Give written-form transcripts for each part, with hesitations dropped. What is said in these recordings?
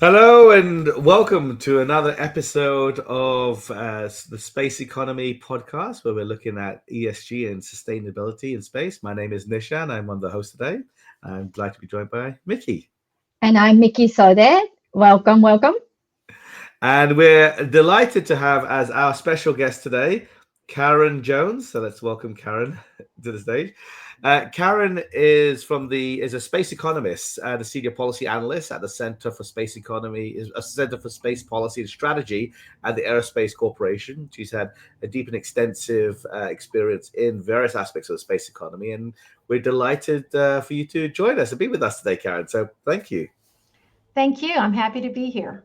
Hello and welcome to another episode of the Space Economy podcast, where we're looking at ESG and sustainability in space. My name is Nishan. I'm one of the hosts today. I'm glad to be joined by Mickey. And I'm Mickey Sode. Welcome, welcome. And we're delighted to have as our special guest today, Karen Jones. So let's welcome Karen to the stage. Karen is a space economist and a senior policy analyst at the Center for Space Economy, is a Center for Space Policy and Strategy at the Aerospace Corporation. She's had a deep and extensive experience in various aspects of the space economy, and we're delighted for you to join us and be with us today, Karen. So thank you. Thank you. I'm happy to be here.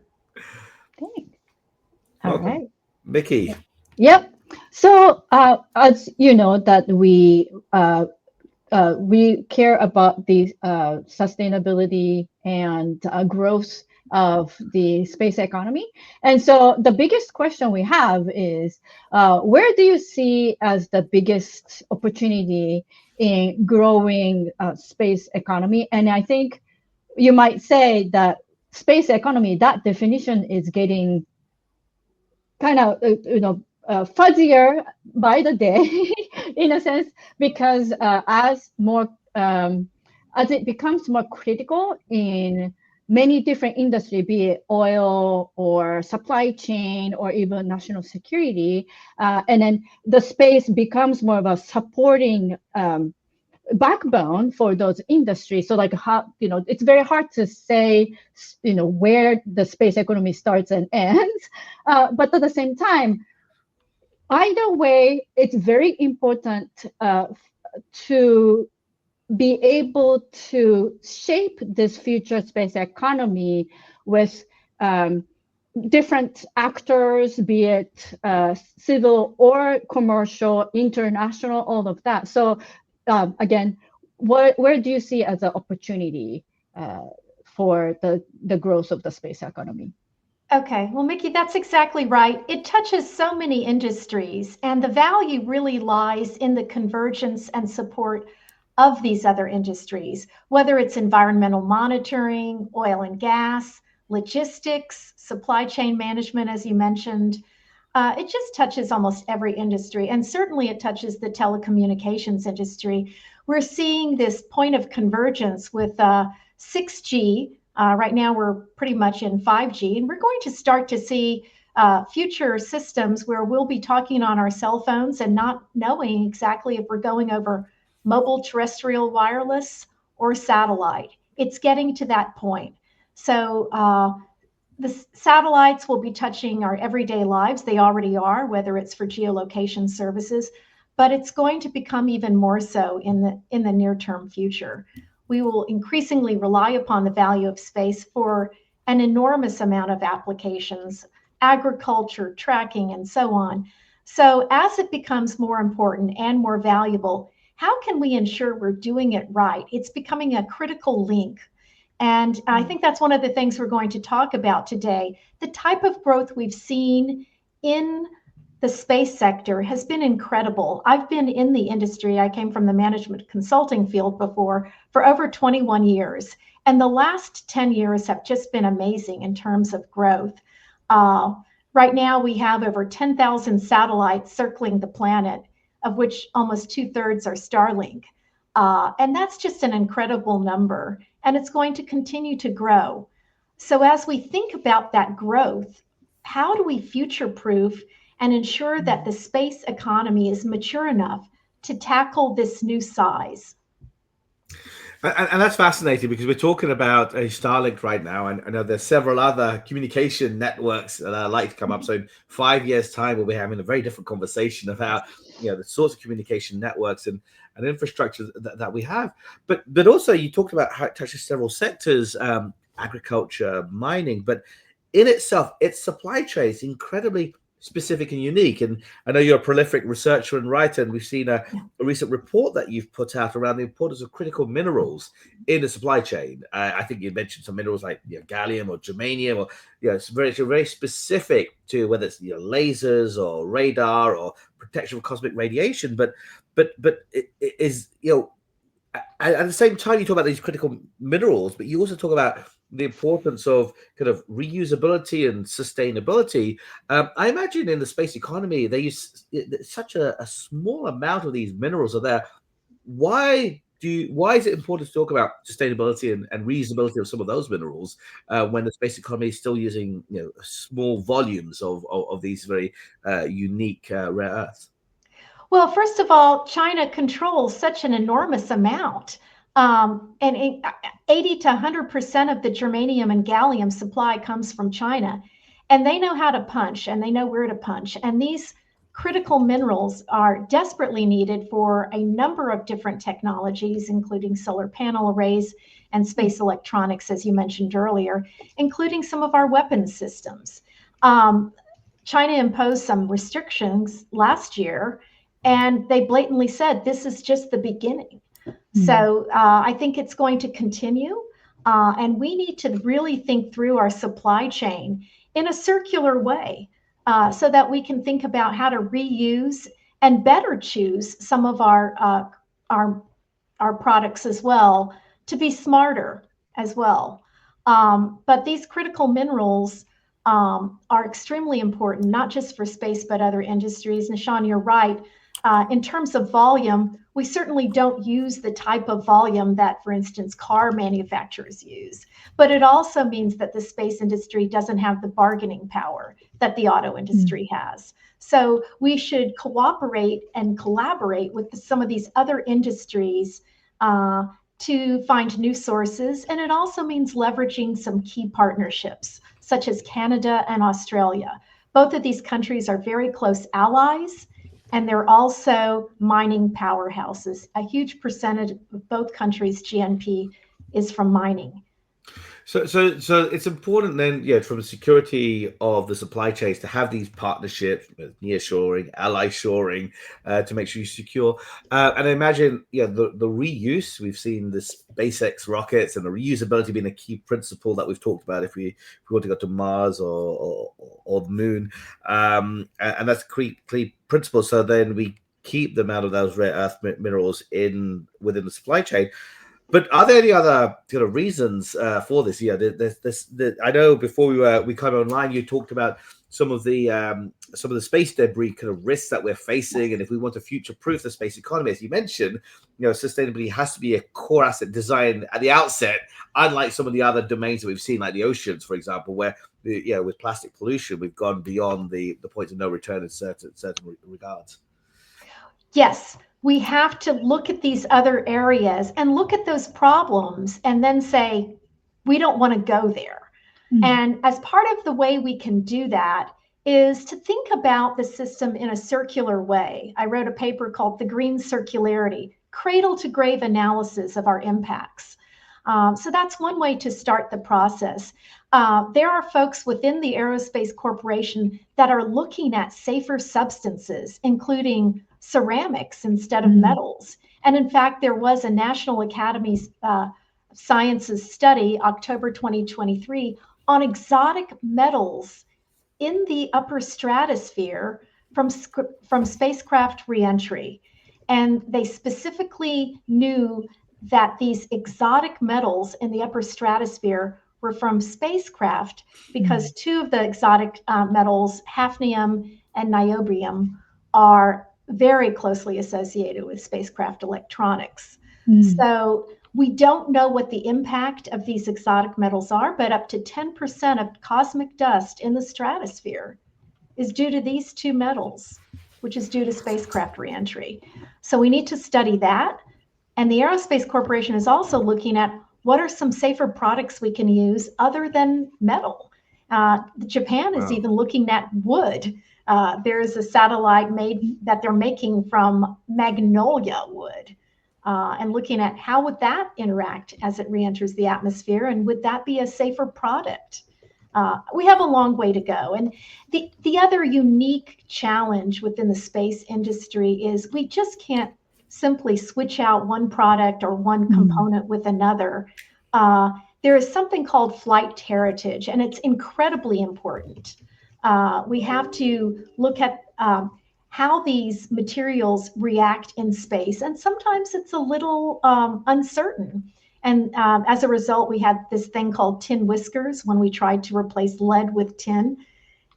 Thanks. All Welcome, right. Mickey. Yep. So, as you know, that we care about the sustainability and growth of the space economy. And so the biggest question we have is, where do you see as the biggest opportunity in growing space economy? And I think you might say that space economy, that definition is getting kind of fuzzier by the day in a sense, because as it becomes more critical in many different industry, be it oil or supply chain or even national security, and then the space becomes more of a supporting backbone for those industries. So like how, it's very hard to say, where the space economy starts and ends. But at the same time, either way, it's very important to be able to shape this future space economy with different actors, be it civil or commercial, international, all of that. So again, where do you see as an opportunity for the growth of the space economy? Okay, well, Mickey, that's exactly right. It touches so many industries, and the value really lies in the convergence and support of these other industries, whether it's environmental monitoring, oil and gas, logistics, supply chain management, as you mentioned. It just touches almost every industry, and certainly it touches the telecommunications industry. We're seeing this point of convergence with 6G. Right now, we're pretty much in 5G, and we're going to start to see future systems where we'll be talking on our cell phones and not knowing exactly if we're going over mobile terrestrial wireless or satellite. It's getting to that point. So the satellites will be touching our everyday lives. They already are, whether it's for geolocation services, but it's going to become even more so in the near term future. We will increasingly rely upon the value of space for an enormous amount of applications, agriculture, tracking, and so on. So as it becomes more important and more valuable, how can we ensure we're doing it right? It's becoming a critical link. And I think that's one of the things we're going to talk about today. The type of growth we've seen in the space sector has been incredible. I've been in the industry, I came from the management consulting field before, for over 21 years. And the last 10 years have just been amazing in terms of growth. Right now, we have over 10,000 satellites circling the planet, of which almost 2/3 are Starlink. And that's just an incredible number. And it's going to continue to grow. So as we think about that growth, how do we future-proof and ensure that the space economy is mature enough to tackle this new size? And that's fascinating because we're talking about a Starlink right now, and I know there's several other communication networks that are likely to come up. So in 5 years' time, we'll be having a very different conversation about the sorts of communication networks and infrastructure that we have. But also you talked about how it touches several sectors, agriculture, mining, but in itself, its supply chain is incredibly specific and unique. And I know you're a prolific researcher and writer, and we've seen a recent report that you've put out around the importance of critical minerals in the supply chain. I think you mentioned some minerals like gallium or germanium, or it's very specific to whether it's lasers or radar or protection from cosmic radiation. But it is at the same time you talk about these critical minerals, but you also talk about the importance of kind of reusability and sustainability, I imagine in the space economy, they use such a small amount of these minerals are there. Why is it important to talk about sustainability and reusability of some of those minerals when the space economy is still using small volumes of these very unique rare earths? Well, first of all, China controls such an enormous amount. And 80 to 100% of the germanium and gallium supply comes from China. And they know how to punch, and they know where to punch. And these critical minerals are desperately needed for a number of different technologies, including solar panel arrays and space electronics, as you mentioned earlier, including some of our weapons systems. China imposed some restrictions last year, and they blatantly said this is just the beginning. So I think it's going to continue, and we need to really think through our supply chain in a circular way so that we can think about how to reuse and better choose some of our products as well, to be smarter as well. But these critical minerals are extremely important, not just for space, but other industries. And Sean, you're right. In terms of volume, we certainly don't use the type of volume that, for instance, car manufacturers use. But it also means that the space industry doesn't have the bargaining power that the auto industry has. So we should cooperate and collaborate with some of these other industries to find new sources. And it also means leveraging some key partnerships, such as Canada and Australia. Both of these countries are very close allies, and they're also mining powerhouses. A huge percentage of both countries' GNP is from mining. So it's important then, from the security of the supply chains to have these partnerships, nearshoring, ally shoring, to make sure you secure. And I imagine, the reuse. We've seen the SpaceX rockets and the reusability being a key principle that we've talked about if we want to go to Mars or the Moon, and that's a key principle. So then we keep them out of those rare earth minerals within the supply chain. But are there any other kind of reasons for this? I know before we came online, you talked about some of the space debris kind of risks that we're facing, and if we want to future-proof the space economy, as you mentioned, sustainability has to be a core asset design at the outset. Unlike some of the other domains that we've seen, like the oceans, for example, where with plastic pollution, we've gone beyond the point of no return in certain regards. Yes. We have to look at these other areas and look at those problems and then say, we don't want to go there. And as part of the way we can do that is to think about the system in a circular way. I wrote a paper called The Green Circularity, Cradle to Grave Analysis of Our Impacts. So that's one way to start the process. There are folks within the Aerospace Corporation that are looking at safer substances, including ceramics instead of metals. And in fact, there was a National Academy of Sciences study, October 2023, on exotic metals in the upper stratosphere from spacecraft reentry. And they specifically knew that these exotic metals in the upper stratosphere were from spacecraft because two of the exotic metals, hafnium and niobium, are very closely associated with spacecraft electronics. So we don't know what the impact of these exotic metals are, but up to 10% of cosmic dust in the stratosphere is due to these two metals, which is due to spacecraft reentry. So we need to study that. And the Aerospace Corporation is also looking at what are some safer products we can use other than metal. Japan is even looking at wood. There is a satellite that they're making from magnolia wood, and looking at how would that interact as it reenters the atmosphere, and would that be a safer product? We have a long way to go. And the other unique challenge within the space industry is we just can't simply switch out one product or one component with another. There is something called flight heritage, and it's incredibly important. We have to look at how these materials react in space, and sometimes it's a little uncertain. And as a result, we had this thing called tin whiskers when we tried to replace lead with tin.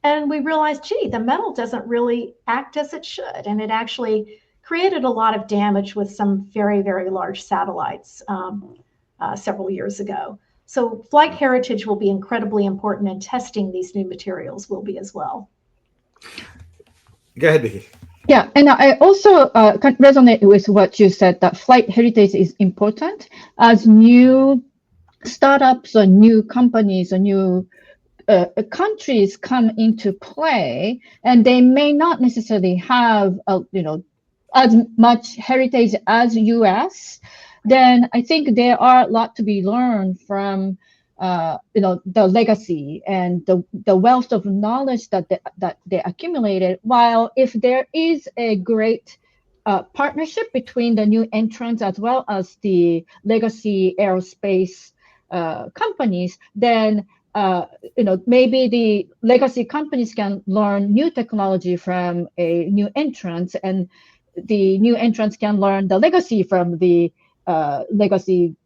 And we realized, gee, the metal doesn't really act as it should. And it actually created a lot of damage with some very, very large satellites several years ago. So flight heritage will be incredibly important, and testing these new materials will be as well. Go ahead, Nikki. Yeah, and I also can resonate with what you said, that flight heritage is important as new startups or new companies or new countries come into play, and they may not necessarily have as much heritage as US. Then I think there are a lot to be learned from the legacy and the wealth of knowledge that they accumulated. While if there is a great partnership between the new entrants as well as the legacy aerospace companies, then maybe the legacy companies can learn new technology from a new entrant, and the new entrants can learn the legacy from the legacy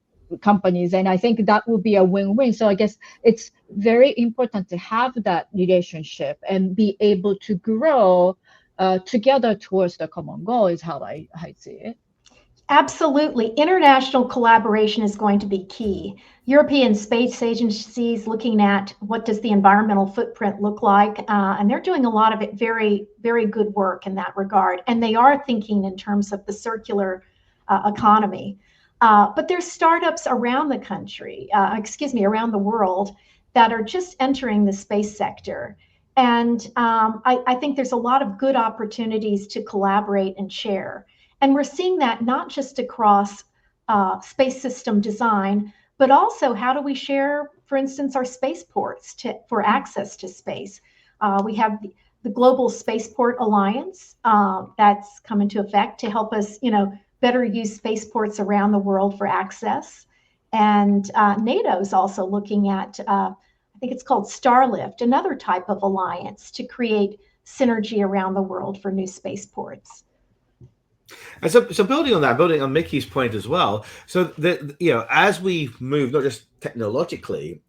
companies. And I think that will be a win-win. So I guess it's very important to have that relationship and be able to grow together towards the common goal is how I see it. Absolutely. International collaboration is going to be key. European space agencies looking at what does the environmental footprint look like, and they're doing a lot of it very, very good work in that regard. And they are thinking in terms of the circular economy. But there's startups around the country, around the world that are just entering the space sector. And I think there's a lot of good opportunities to collaborate and share. And we're seeing that not just across space system design, but also how do we share, for instance, our spaceports for access to space. We have the Global Spaceport Alliance that's come into effect to help us, better use spaceports around the world for access. And NATO is also looking at, I think it's called Starlift, another type of alliance to create synergy around the world for new spaceports. And so building on Mickey's point as well. So as we move, not just technologically,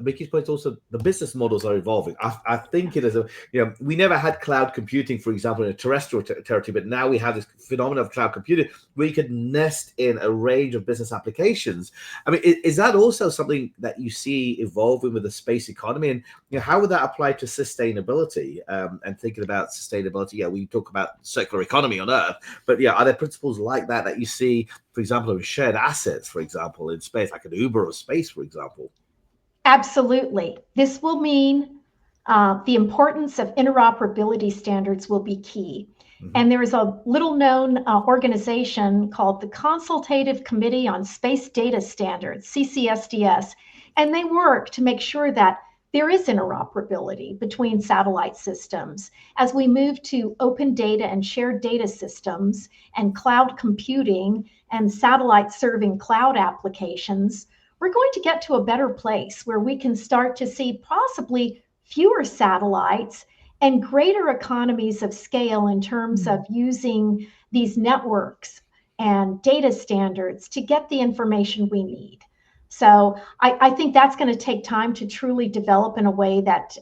Mickey's point is also the business models are evolving. I think it is we never had cloud computing, for example, in a terrestrial territory, but now we have this phenomenon of cloud computing where you can nest in a range of business applications. I mean, is that also something that you see evolving with the space economy? And how would that apply to sustainability and thinking about sustainability? Yeah, we talk about circular economy on Earth, but are there principles like that you see, for example, with shared assets, for example, in space, like an Uber of space, for example? Absolutely. This will mean the importance of interoperability standards will be key. Mm-hmm. And there is a little known organization called the Consultative Committee on Space Data Standards, CCSDS, and they work to make sure that there is interoperability between satellite systems. As we move to open data and shared data systems and cloud computing and satellite serving cloud applications, we're going to get to a better place where we can start to see possibly fewer satellites and greater economies of scale in terms of using these networks and data standards to get the information we need. So I think that's going to take time to truly develop in a way that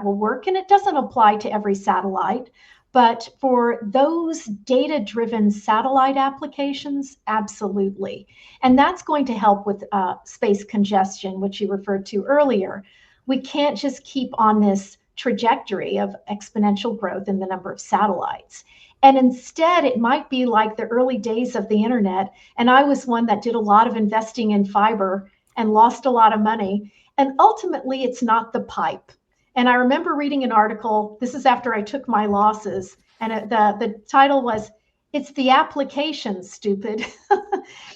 will work. And it doesn't apply to every satellite, but for those data-driven satellite applications, absolutely. And that's going to help with space congestion, which you referred to earlier. We can't just keep on this trajectory of exponential growth in the number of satellites. And instead, it might be like the early days of the internet. And I was one that did a lot of investing in fiber and lost a lot of money. And ultimately, it's not the pipe. And I remember reading an article, this is after I took my losses, and the title was, "It's the application, stupid."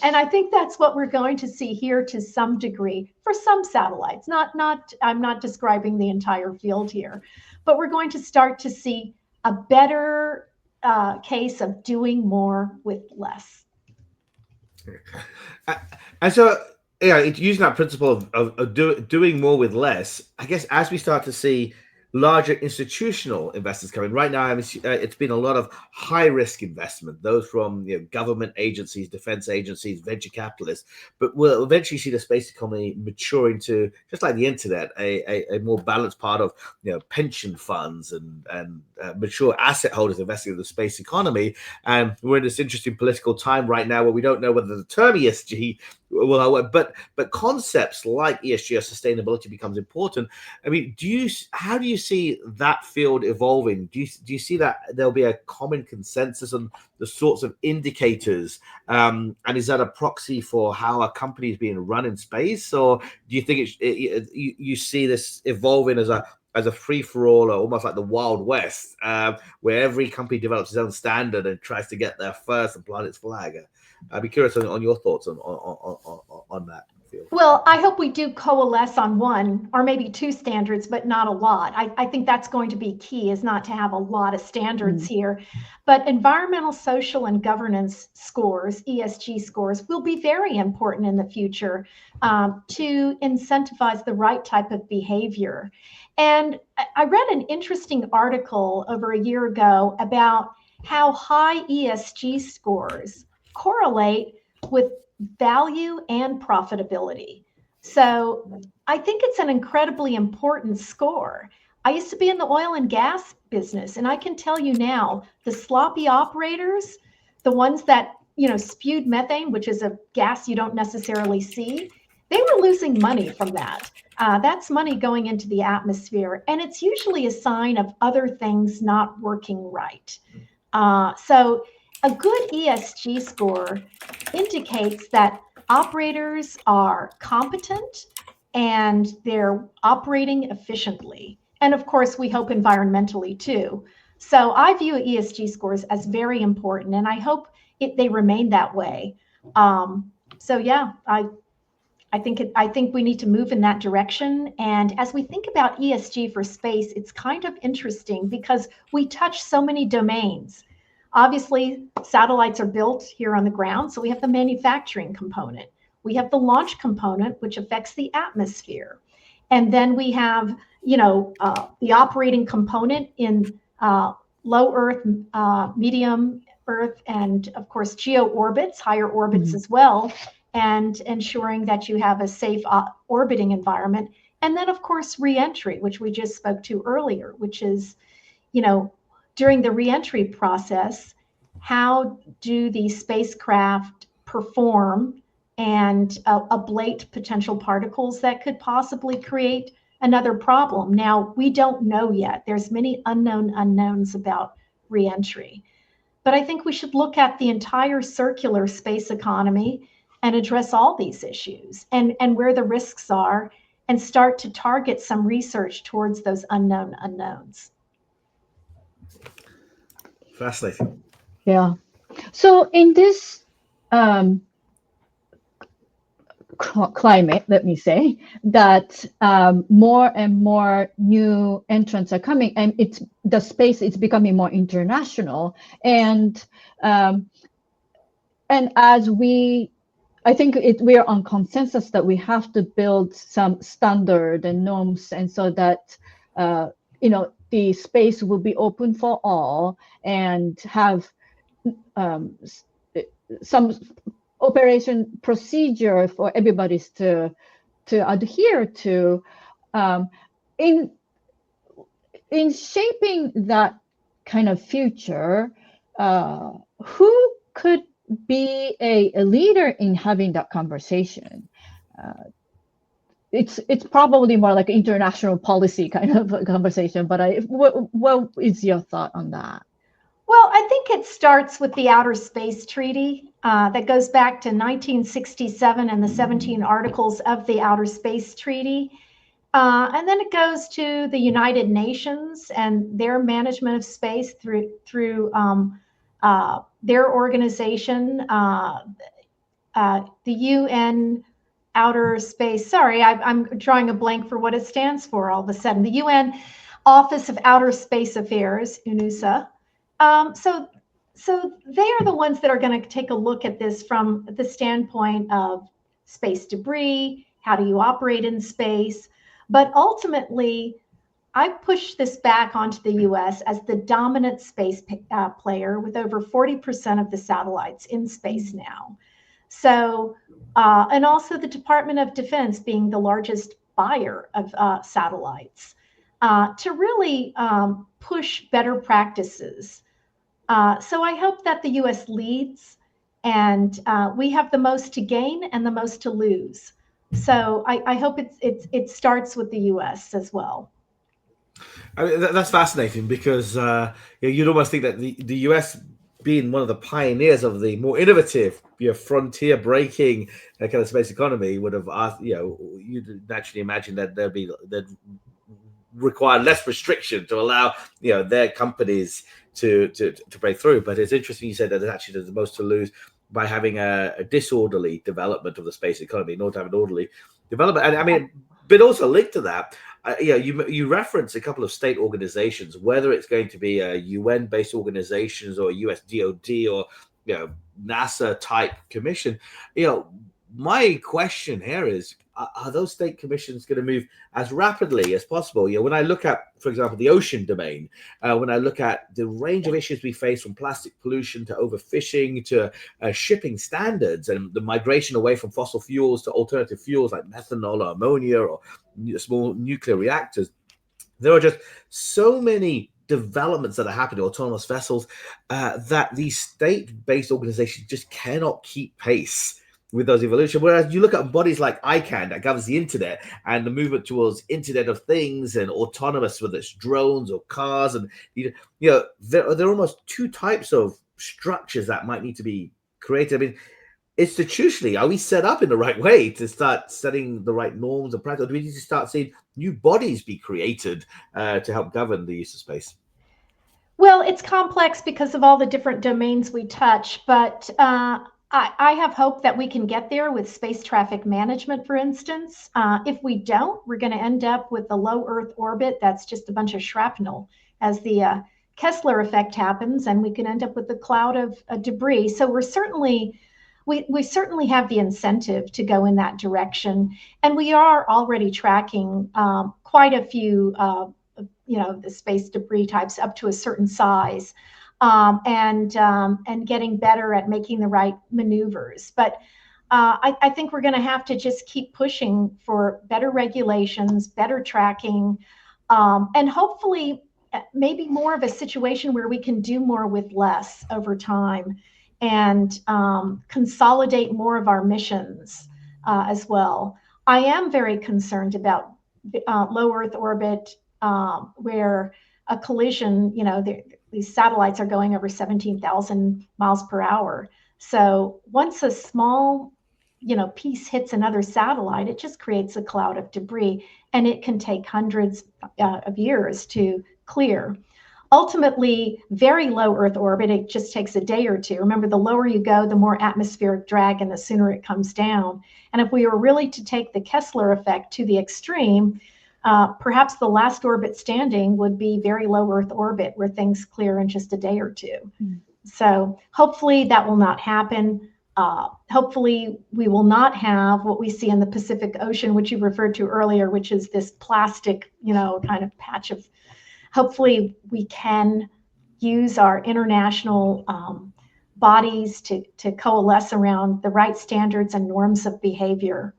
And I think that's what we're going to see here to some degree for some satellites. I'm not describing the entire field here, but we're going to start to see a better case of doing more with less. And so, using that principle of doing more with less, I guess as we start to see larger institutional investors coming. Right now, it's been a lot of high-risk investment, those from government agencies, defense agencies, venture capitalists. But we'll eventually see the space economy maturing to, just like the internet, a more balanced part of pension funds and mature asset holders investing in the space economy. And we're in this interesting political time right now where we don't know whether the term ESG will work, but concepts like ESG or sustainability becomes important. I mean, how do you see that field evolving? Do you see that there'll be a common consensus on the sorts of indicators? And is that a proxy for how a company is being run in space, or do you think you see this evolving as a free-for-all, or almost like the Wild West, where every company develops its own standard and tries to get there first and plant its flag? I'd be curious on your thoughts on that field. Well, I hope we do coalesce on one or maybe two standards, but not a lot. I think that's going to be key, is not to have a lot of standards here. But environmental, social, and governance scores, ESG scores, will be very important in the future to incentivize the right type of behavior. And I read an interesting article over a year ago about how high ESG scores correlate with value and profitability. So I think it's an incredibly important score. I used to be in the oil and gas business, and I can tell you now, the sloppy operators, the ones that spewed methane, which is a gas you don't necessarily see, they were losing money from that. That's money going into the atmosphere, and it's usually a sign of other things not working right. So a good ESG score indicates that operators are competent and they're operating efficiently. And of course, we hope environmentally too. So I view ESG scores as very important, and I hope they remain that way. So yeah, I think we need to move in that direction. And as we think about ESG for space, it's kind of interesting because we touch so many domains. Obviously, satellites are built here on the ground, so we have the manufacturing component. We have the launch component, which affects the atmosphere. And then we have, the operating component in low Earth, medium Earth, and of course, geo orbits, higher orbits as well, and ensuring that you have a safe orbiting environment. And then, of course, reentry, which we just spoke to earlier, which is, during the reentry process, how do the spacecraft perform and ablate potential particles that could possibly create another problem? Now, we don't know yet. There's many unknowns about reentry. But I think we should look at the entire circular space economy and address all these issues and where the risks are, and start to target some research towards those unknown unknowns. Fascinating. Yeah. So in this climate, let me say that more and more new entrants are coming, and the space is becoming more international. And as I think we are on consensus that we have to build some standard and norms, and so that the space will be open for all and have some operation procedure for everybody to adhere to. In shaping that kind of future, who could be a leader in having that conversation? It's probably more like international policy kind of a conversation, but what is your thought on that? Well, I think it starts with the Outer Space Treaty that goes back to 1967 and the 17 articles of the Outer Space Treaty. And then it goes to the United Nations and their management of space through their organization, the UN Outer Space. Sorry, I'm drawing a blank for what it stands for all of a sudden. The UN Office of Outer Space Affairs, UNOSA. So they are the ones that are going to take a look at this from the standpoint of space debris. How do you operate in space? But ultimately, I push this back onto the US as the dominant space player with over 40% of the satellites in space now. So, and also the Department of Defense being the largest buyer of satellites to really push better practices. So I hope that the US leads, and we have the most to gain and the most to lose. So I hope it starts with the US as well. I mean, that's fascinating because you'd almost think that the US, being one of the pioneers of the more innovative, frontier breaking kind of space economy, would have asked, you'd naturally imagine that they'd require less restriction to allow their companies to break through. But it's interesting you said that actually there's the most to lose by having a disorderly development of the space economy, not to have an orderly development. And I mean, but also linked to that, you reference a couple of state organizations, whether it's going to be a UN-based organizations or a US DoD or NASA type commission. My question here is, are those state commissions going to move as rapidly as possible? When I look at, for example, the ocean domain, when I look at the range of issues we face, from plastic pollution to overfishing to shipping standards and the migration away from fossil fuels to alternative fuels like methanol or ammonia or small nuclear reactors, there are just so many developments that are happening, autonomous vessels, that these state-based organizations just cannot keep pace with those evolution. Whereas you look at bodies like ICANN that governs the internet and the movement towards Internet of Things and autonomous, whether it's drones or cars, and there are almost two types of structures that might need to be created. I mean, institutionally, are we set up in the right way to start setting the right norms and practice? Or do we need to start seeing new bodies be created to help govern the use of space? Well, it's complex because of all the different domains we touch, but I have hope that we can get there with space traffic management, for instance. If we don't, we're going to end up with a low Earth orbit that's just a bunch of shrapnel as the Kessler effect happens, and we can end up with a cloud of debris. So we certainly have the incentive to go in that direction, and we are already tracking quite a few, the space debris types up to a certain size. And getting better at making the right maneuvers. But I think we're going to have to just keep pushing for better regulations, better tracking, and hopefully maybe more of a situation where we can do more with less over time and consolidate more of our missions as well. I am very concerned about low Earth orbit, where a collision, these satellites are going over 17,000 miles per hour. So once a small, piece hits another satellite, it just creates a cloud of debris, and it can take hundreds of years to clear. Ultimately, very low Earth orbit, it just takes a day or two. Remember, the lower you go, the more atmospheric drag and the sooner it comes down. And if we were really to take the Kessler effect to the extreme, perhaps the last orbit standing would be very low Earth orbit, where things clear in just a day or two. So hopefully that will not happen. Hopefully we will not have what we see in the Pacific Ocean, which you referred to earlier, which is this plastic, kind of patch of. Hopefully we can use our international bodies to coalesce around the right standards and norms of behavior.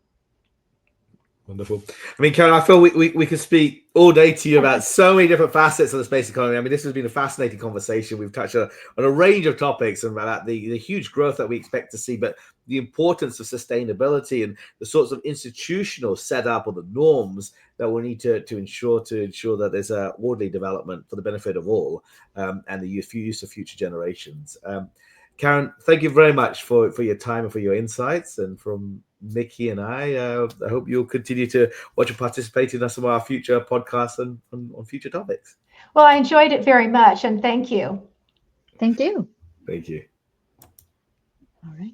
Wonderful. I mean, Karen, I feel we could speak all day to you about so many different facets of the space economy. I mean, this has been a fascinating conversation. We've touched on a range of topics about the huge growth that we expect to see, but the importance of sustainability and the sorts of institutional setup or the norms that we need to ensure that there's a orderly development for the benefit of all, and the use of future generations. Karen, thank you very much for your time and for your insights. And from Mickey and I hope you'll continue to watch and participate in some of our future podcasts and on future topics. Well, I enjoyed it very much, and thank you. Thank you. Thank you. All right.